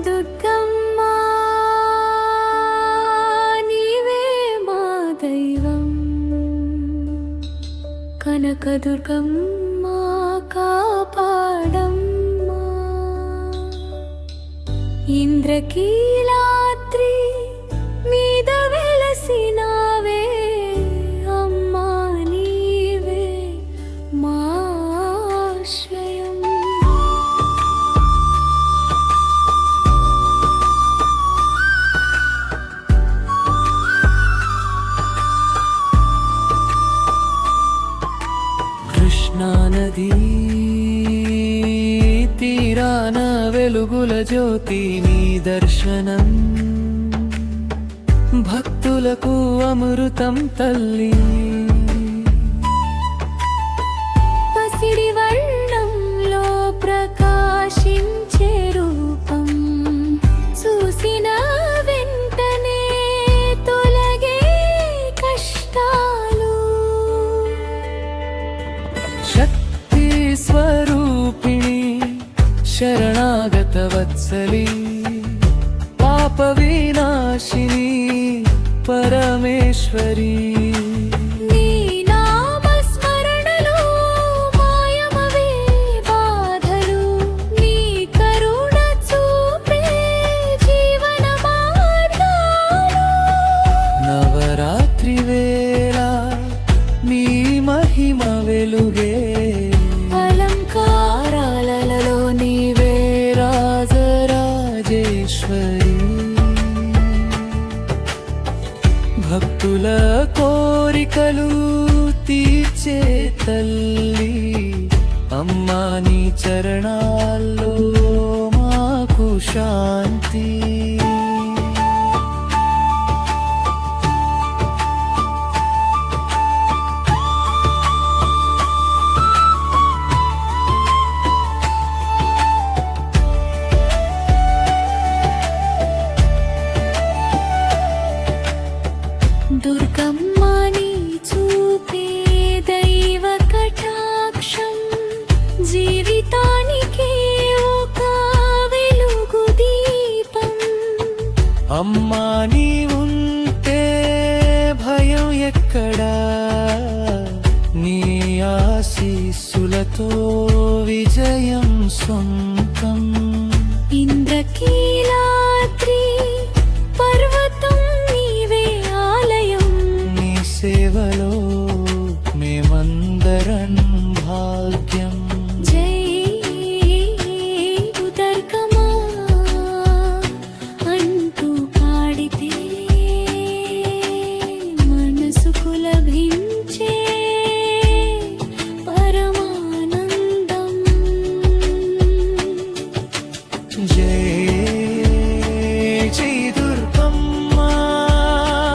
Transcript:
దుర్గమ్మ నీవే మా దైవం, కనకదుర్గమ్మ కాపాడమ్మా. ఇంద్రకీలాద్రి మీద వెలసినావే అమ్మా, నీవే మా ఆశ్రయం. కృష్ణా నదీ తీరాన వెలుగుల జ్యోతి నీ దర్శనం, భక్తులకు అమృతం తల్లి. పసిడి వర్ణంలో ప్రకాశించే రూపం చూసిన వెంటనే తొలగే కష్టాలు. శక్తి స్వరూపిణి శరణాగత వత్సలి, పాప వినాశిని పరమేశ్వరి. నీ నామ స్మరణలో మాయమవే బాధలు, నీ కరుణ చూపే జీవన మార్గాలు. నవరాత్రి వేళ నీ మహిమ వెలుగే, అలంకారాలలో నీవే రాజరాజేశ్వరి. భక్తుల కోరికలు తీర్చే తల్లి, అమ్మా నీ చరణాల్లో మాకు శాంతి. దుర్గమ్మ నీ చూపే దైవ కటాక్షం, జీవితానికి ఒక వెలుగు దీపం. అమ్మా నీ ఉంటే భయం ఎక్కడా, నీ ఆశీస్సులతో విజయం సొంతం. ఇంద్రకీలాద్రి పర్వతం నీవే ఆలయం, నీ సేవలో మేమందరం భాగ్యం.